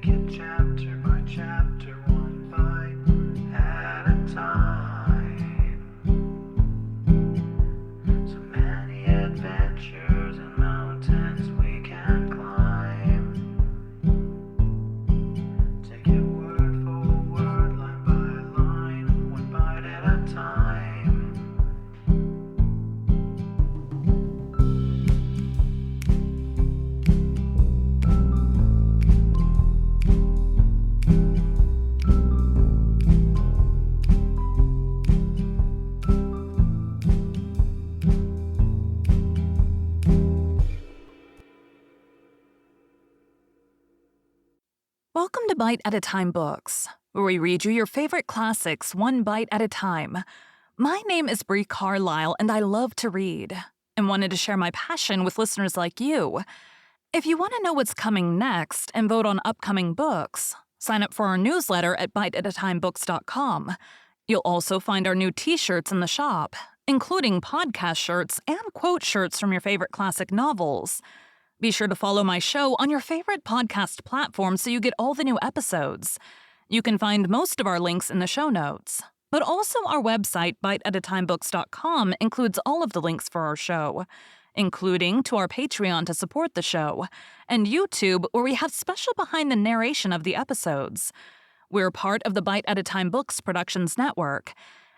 it chapter by chapter, one bite at a time. So many adventures and mountains we can climb. Take it word for word, line by line, one bite at a time. Welcome to Bite at a Time Books, where we read you your favorite classics one bite at a time. My name is Bree Carlile, and I love to read, and wanted to share my passion with listeners like you. If you want to know what's coming next and vote on upcoming books, sign up for our newsletter at biteatatimebooks.com. You'll also find our new t-shirts in the shop, including podcast shirts and quote shirts from your favorite classic novels. Be sure to follow my show on your favorite podcast platform so you get all the new episodes. You can find most of our links in the show notes. But also our website, biteatatimebooks.com, includes all of the links for our show, including to our Patreon to support the show, and YouTube, where we have special behind the narration of the episodes. We're part of the Bite at a Time Books Productions Network.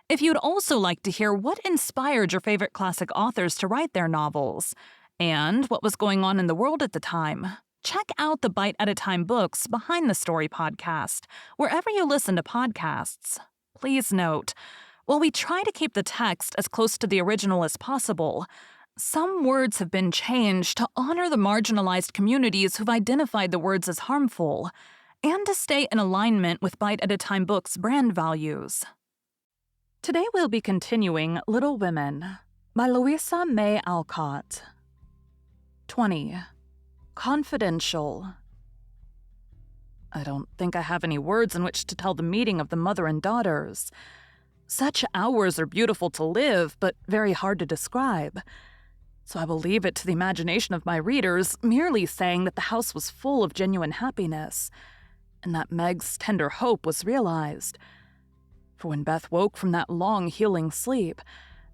If you'd also like to hear what inspired your favorite classic authors to write their novels, and what was going on in the world at the time, check out the Bite at a Time Books Behind the Story podcast, wherever you listen to podcasts. Please note, while we try to keep the text as close to the original as possible, some words have been changed to honor the marginalized communities who've identified the words as harmful, and to stay in alignment with Bite at a Time Books' brand values. Today we'll be continuing Little Women by Louisa May Alcott. 20. Confidential. I don't think I have any words in which to tell the meeting of the mother and daughters. Such hours are beautiful to live, but very hard to describe. So I will leave it to the imagination of my readers, merely saying that the house was full of genuine happiness, and that Meg's tender hope was realized. For when Beth woke from that long, healing sleep,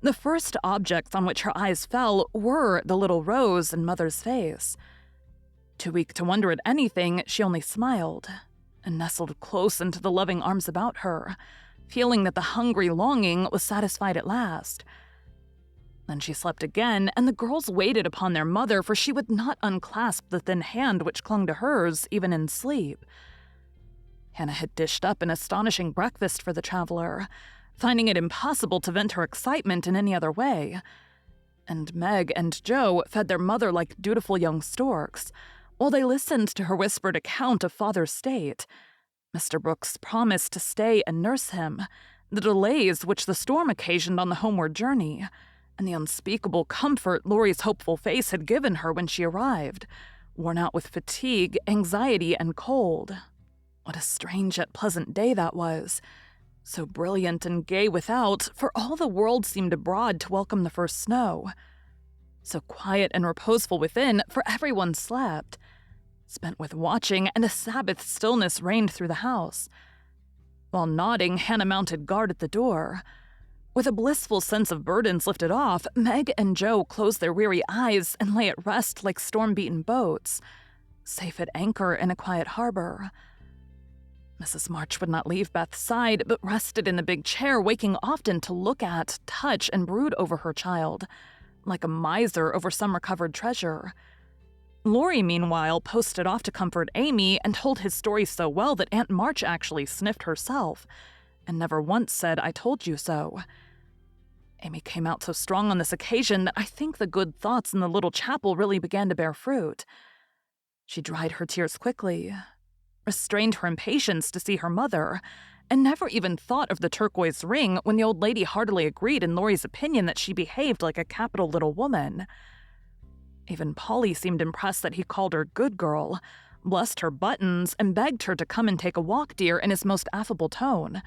the first objects on which her eyes fell were the little rose in Mother's face. Too weak to wonder at anything, she only smiled and nestled close into the loving arms about her, feeling that the hungry longing was satisfied at last. Then she slept again, and the girls waited upon their mother, for she would not unclasp the thin hand which clung to hers even in sleep. Hannah had dished up an astonishing breakfast for the traveler, finding it impossible to vent her excitement in any other way. And Meg and Joe fed their mother like dutiful young storks, while they listened to her whispered account of Father's state, Mr. Brooks' promise to stay and nurse him, the delays which the storm occasioned on the homeward journey, and the unspeakable comfort Laurie's hopeful face had given her when she arrived, worn out with fatigue, anxiety, and cold. What a strange yet pleasant day that was. So brilliant and gay without, for all the world seemed abroad to welcome the first snow. So quiet and reposeful within, for everyone slept. Spent with watching, and a Sabbath stillness reigned through the house. While nodding, Hannah mounted guard at the door. With a blissful sense of burdens lifted off, Meg and Joe closed their weary eyes and lay at rest like storm-beaten boats, safe at anchor in a quiet harbor. Mrs. March would not leave Beth's side, but rested in the big chair, waking often to look at, touch, and brood over her child, like a miser over some recovered treasure. Laurie, meanwhile, posted off to comfort Amy and told his story so well that Aunt March actually sniffed herself, and never once said, "I told you so." Amy came out so strong on this occasion that I think the good thoughts in the little chapel really began to bear fruit. She dried her tears quickly, restrained her impatience to see her mother, and never even thought of the turquoise ring when the old lady heartily agreed in Laurie's opinion that she behaved like a capital little woman. Even Polly seemed impressed that he called her good girl, blessed her buttons, and begged her to come and take a walk, dear, in his most affable tone.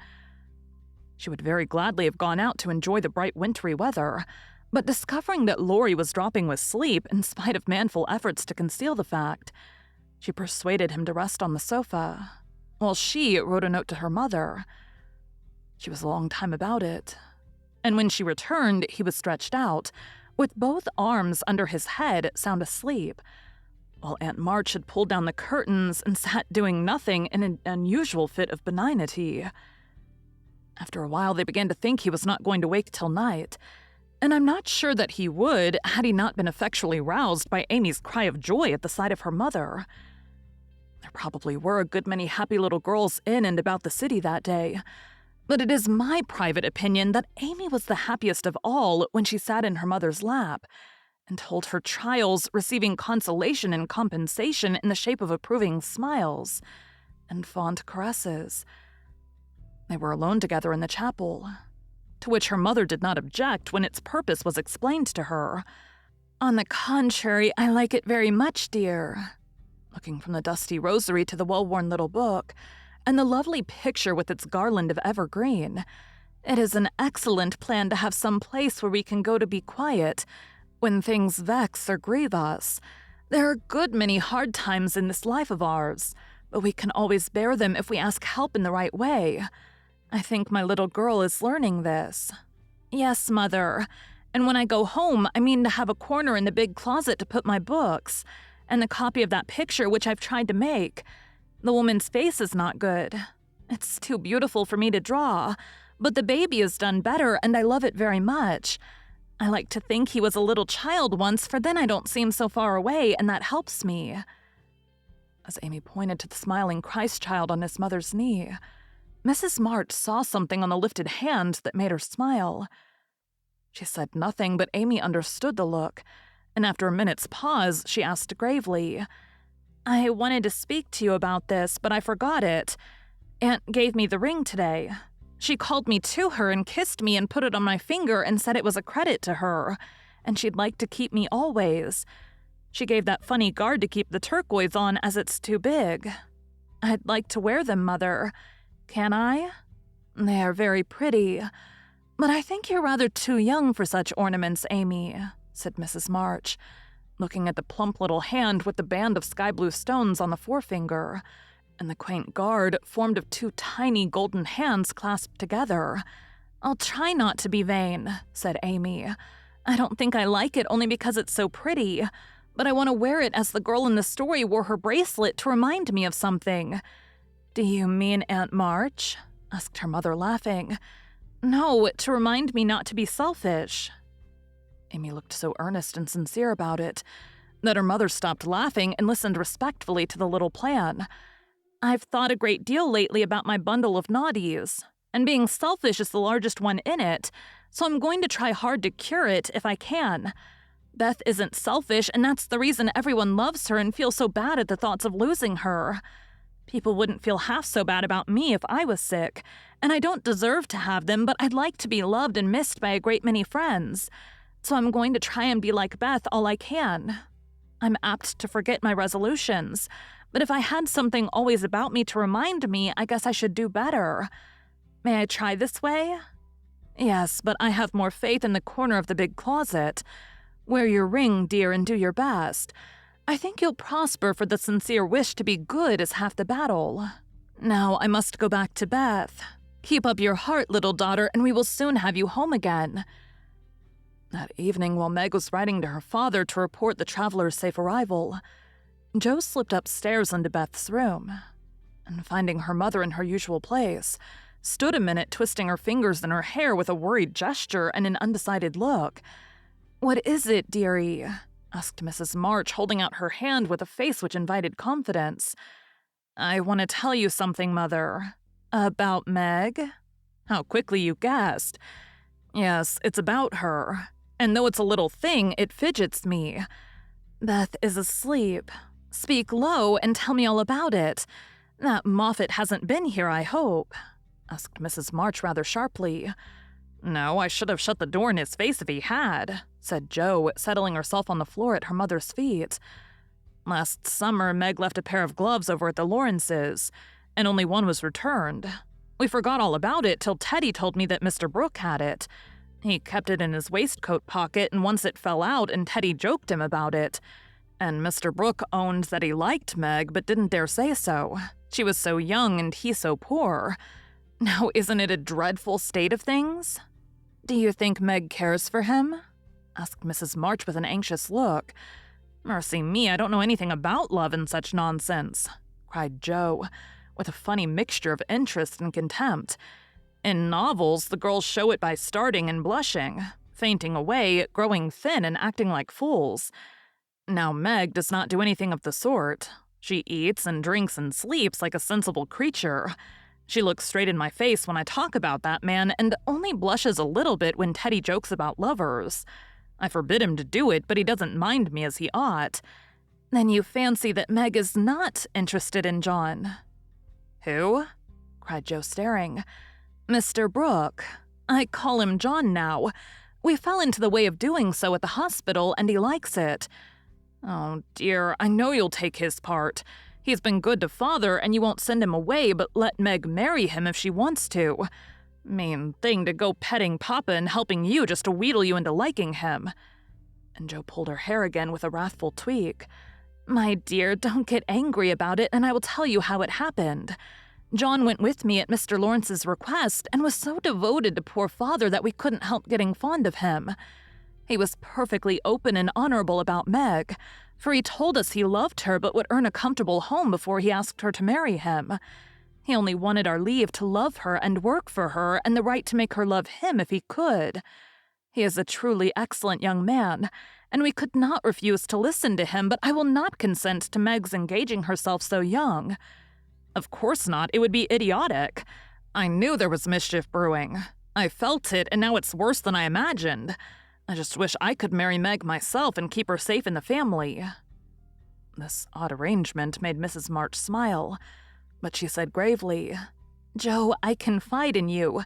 She would very gladly have gone out to enjoy the bright wintry weather, but discovering that Laurie was dropping with sleep in spite of manful efforts to conceal the fact, She persuaded him to rest on the sofa, while she wrote a note to her mother. She was a long time about it, and when she returned, he was stretched out, with both arms under his head, sound asleep, while Aunt March had pulled down the curtains and sat doing nothing in an unusual fit of benignity. After a while, they began to think he was not going to wake till night, and I'm not sure that he would had he not been effectually roused by Amy's cry of joy at the sight of her mother. There probably were a good many happy little girls in and about the city that day, but it is my private opinion that Amy was the happiest of all when she sat in her mother's lap and told her trials, receiving consolation and compensation in the shape of approving smiles and fond caresses. They were alone together in the chapel, to which her mother did not object when its purpose was explained to her. "On the contrary, I like it very much, dear," looking from the dusty rosary to the well-worn little book, and the lovely picture with its garland of evergreen. "It is an excellent plan to have some place where we can go to be quiet when things vex or grieve us. There are a good many hard times in this life of ours, but we can always bear them if we ask help in the right way. I think my little girl is learning this." "Yes, Mother, and when I go home, I mean to have a corner in the big closet to put my books, and the copy of that picture which I've tried to make. The woman's face is not good. It's too beautiful for me to draw, but the baby is done better, and I love it very much. I like to think he was a little child once, for then I don't seem so far away, and that helps me." As Amy pointed to the smiling Christ child on his mother's knee, Mrs. March saw something on the lifted hand that made her smile. She said nothing, but Amy understood the look, and after a minute's pause, she asked gravely, "I wanted to speak to you about this, but I forgot it. Aunt gave me the ring today. She called me to her and kissed me and put it on my finger and said it was a credit to her, and she'd like to keep me always. She gave that funny guard to keep the turquoise on as it's too big. I'd like to wear them, Mother. Can I? They are very pretty, but I think you're rather too young for such ornaments, Amy," said Mrs. March, looking at the plump little hand with the band of sky-blue stones on the forefinger, and the quaint guard formed of two tiny golden hands clasped together. "I'll try not to be vain," said Amy. "I don't think I like it only because it's so pretty, but I want to wear it as the girl in the story wore her bracelet to remind me of something." "Do you mean Aunt March?" asked her mother, laughing. "No, to remind me not to be selfish." Amy looked so earnest and sincere about it that her mother stopped laughing and listened respectfully to the little plan. "I've thought a great deal lately about my bundle of naughties, and being selfish is the largest one in it, so I'm going to try hard to cure it if I can. Beth isn't selfish, and that's the reason everyone loves her and feels so bad at the thoughts of losing her. People wouldn't feel half so bad about me if I was sick, and I don't deserve to have them, but I'd like to be loved and missed by a great many friends. So I'm going to try and be like Beth all I can. I'm apt to forget my resolutions, but if I had something always about me to remind me, I guess I should do better. May I try this way?" "Yes, but I have more faith in the corner of the big closet. Wear your ring, dear, and do your best. I think you'll prosper, for the sincere wish to be good is half the battle. Now I must go back to Beth. Keep up your heart, little daughter, and we will soon have you home again." That evening, while Meg was writing to her father to report the traveler's safe arrival, Jo slipped upstairs into Beth's room, and finding her mother in her usual place, stood a minute twisting her fingers in her hair with a worried gesture and an undecided look. "What is it, dearie?" asked Mrs. March, holding out her hand with a face which invited confidence. "I want to tell you something, Mother." "About Meg?" "How quickly you guessed." "Yes, it's about her. And though it's a little thing, it fidgets me." "Beth is asleep. Speak low and tell me all about it. That Moffat hasn't been here, I hope?" asked Mrs. March rather sharply. "No, I should have shut the door in his face if he had," said Jo, settling herself on the floor at her mother's feet. "Last summer, Meg left a pair of gloves over at the Lawrences, and only one was returned. We forgot all about it till Teddy told me that Mr. Brooke had it. He kept it in his waistcoat pocket, and once it fell out and Teddy joked him about it. And Mr. Brooke owned that he liked Meg but didn't dare say so. She was so young and he so poor. Now, isn't it a dreadful state of things? Do you think Meg cares for him? Asked Mrs. March with an anxious look. Mercy me, I don't know anything about love and such nonsense, cried Joe, with a funny mixture of interest and contempt. In novels, the girls show it by starting and blushing, fainting away, growing thin, and acting like fools. Now Meg does not do anything of the sort. She eats and drinks and sleeps like a sensible creature. She looks straight in my face when I talk about that man and only blushes a little bit when Teddy jokes about lovers. I forbid him to do it, but he doesn't mind me as he ought. Then you fancy that Meg is not interested in John? Who? Cried Joe, staring. Mr. Brooke. I call him John now. We fell into the way of doing so at the hospital, and he likes it. Oh, dear, I know you'll take his part. He's been good to Father, and you won't send him away, but let Meg marry him if she wants to. Mean thing to go petting Papa and helping you just to wheedle you into liking him. And Joe pulled her hair again with a wrathful tweak. My dear, don't get angry about it, and I will tell you how it happened. John went with me at Mr. Lawrence's request and was so devoted to poor Father that we couldn't help getting fond of him. He was perfectly open and honorable about Meg, for he told us he loved her but would earn a comfortable home before he asked her to marry him. He only wanted our leave to love her and work for her and the right to make her love him if he could. He is a truly excellent young man, and we could not refuse to listen to him, but I will not consent to Meg's engaging herself so young. Of course not, it would be idiotic. I knew there was mischief brewing. I felt it, and now it's worse than I imagined. I just wish I could marry Meg myself and keep her safe in the family. This odd arrangement made Mrs. March smile, but she said gravely, Joe, I confide in you,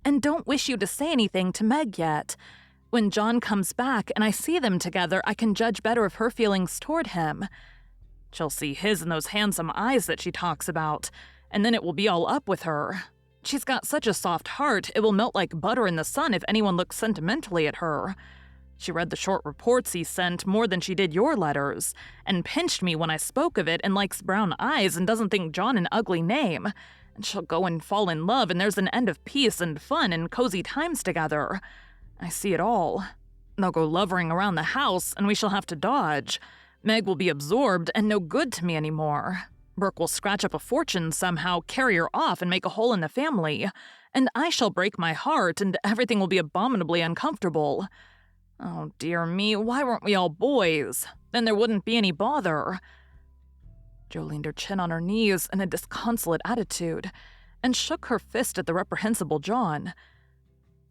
and don't wish you to say anything to Meg yet. When John comes back and I see them together, I can judge better of her feelings toward him. She'll see his in those handsome eyes that she talks about, and then it will be all up with her. She's got such a soft heart, it will melt like butter in the sun if anyone looks sentimentally at her. She read the short reports he sent more than she did your letters, and pinched me when I spoke of it, and likes brown eyes and doesn't think John an ugly name. And she'll go and fall in love, and there's an end of peace and fun and cozy times together. I see it all. They'll go lovering around the house, and we shall have to dodge. Meg will be absorbed and no good to me anymore. Brooke will scratch up a fortune somehow, carry her off, and make a hole in the family. And I shall break my heart, and everything will be abominably uncomfortable. Oh, dear me, why weren't we all boys? Then there wouldn't be any bother. Jo leaned her chin on her knees in a disconsolate attitude and shook her fist at the reprehensible John.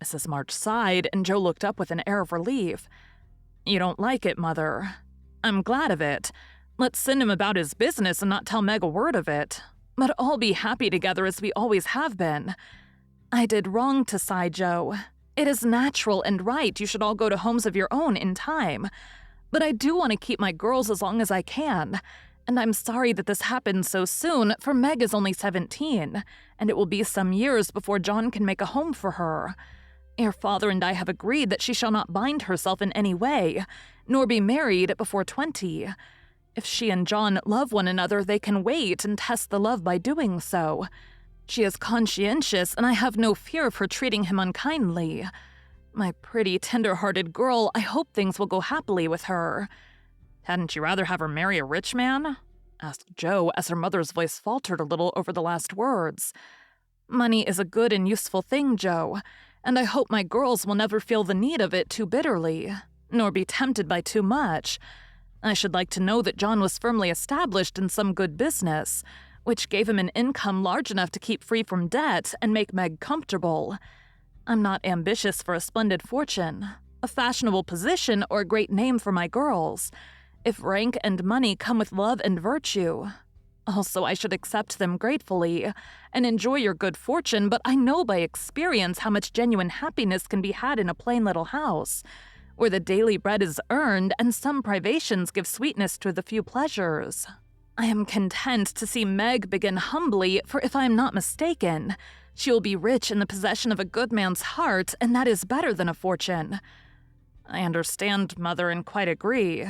Mrs. March sighed, and Jo looked up with an air of relief. You don't like it, Mother. I'm glad of it. Let's send him about his business and not tell Meg a word of it. But all be happy together as we always have been. I did wrong to sigh, Jo. It is natural and right you should all go to homes of your own in time. But I do want to keep my girls as long as I can. And I'm sorry that this happened so soon, for Meg is only 17, and it will be some years before John can make a home for her. Your father and I have agreed that she shall not bind herself in any way, nor be married before 20. If she and John love one another, they can wait and test the love by doing so. She is conscientious, and I have no fear of her treating him unkindly. My pretty, tender-hearted girl, I hope things will go happily with her. Hadn't you rather have her marry a rich man? Asked Jo, as her mother's voice faltered a little over the last words. Money is a good and useful thing, Jo, and I hope my girls will never feel the need of it too bitterly, nor be tempted by too much. I should like to know that John was firmly established in some good business, which gave him an income large enough to keep free from debt and make Meg comfortable. I'm not ambitious for a splendid fortune, a fashionable position, or a great name for my girls, if rank and money come with love and virtue. Also, I should accept them gratefully and enjoy your good fortune, but I know by experience how much genuine happiness can be had in a plain little house, where the daily bread is earned and some privations give sweetness to the few pleasures. I am content to see Meg begin humbly, for if I am not mistaken, she will be rich in the possession of a good man's heart, and that is better than a fortune. I understand, Mother, and quite agree.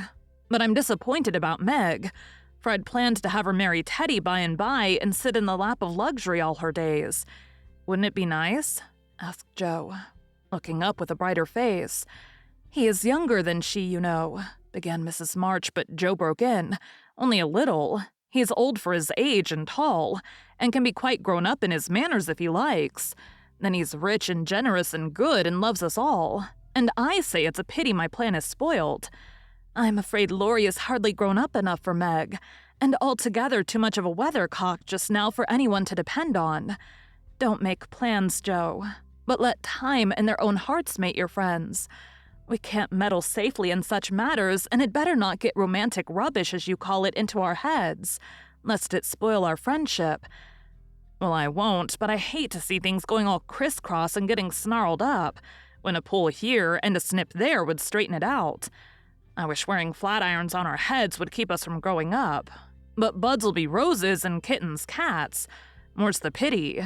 But I'm disappointed about Meg, for I'd planned to have her marry Teddy by and by and sit in the lap of luxury all her days. Wouldn't it be nice? Asked Joe, looking up with a brighter face. He is younger than she, you know, began Mrs. March, but Joe broke in. Only a little. He's old for his age and tall, and can be quite grown up in his manners if he likes. Then he's rich and generous and good and loves us all. And I say it's a pity my plan is spoiled. I'm afraid Laurie is hardly grown up enough for Meg, and altogether too much of a weathercock just now for anyone to depend on. Don't make plans, Joe, but let time and their own hearts mate your friends. We can't meddle safely in such matters, and it better not get romantic rubbish, as you call it, into our heads, lest it spoil our friendship. Well, I won't, but I hate to see things going all crisscross and getting snarled up, when a pull here and a snip there would straighten it out. I wish wearing flat irons on our heads would keep us from growing up. But buds'll be roses and kittens cats. More's the pity.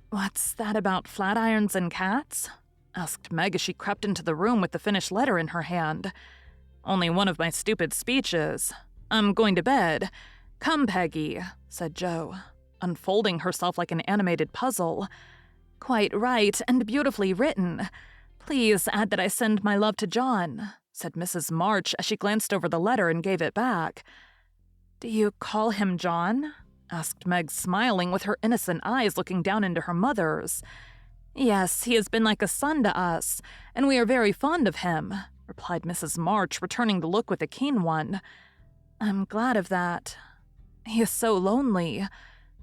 What's that about flat irons and cats? Asked Meg as she crept into the room with the finished letter in her hand. Only one of my stupid speeches. I'm going to bed. Come, Peggy, said Joe, unfolding herself like an animated puzzle. Quite right and beautifully written. Please add that I send my love to John, said Mrs. March as she glanced over the letter and gave it back. Do you call him John? Asked Meg, smiling with her innocent eyes looking down into her mother's. Yes, he has been like a son to us, and we are very fond of him, replied Mrs. March, returning the look with a keen one. I'm glad of that. He is so lonely.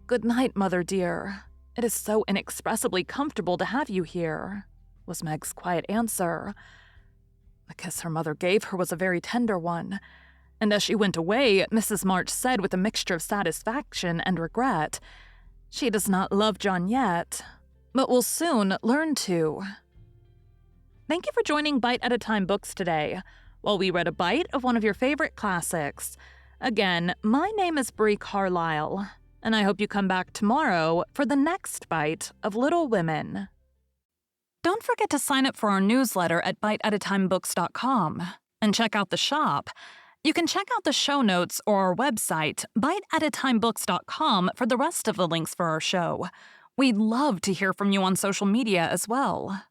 Good night, Mother dear. It is so inexpressibly comfortable to have you here, was Meg's quiet answer. The kiss her mother gave her was a very tender one, and as she went away, Mrs. March said with a mixture of satisfaction and regret, She does not love John yet, but will soon learn to. Thank you for joining Bite at a Time Books today, while we read a bite of one of your favorite classics. Again, my name is Bree Carlile, and I hope you come back tomorrow for the next bite of Little Women. Don't forget to sign up for our newsletter at biteatatimebooks.com and check out the shop. You can check out the show notes or our website, biteatatimebooks.com, for the rest of the links for our show. We'd love to hear from you on social media as well.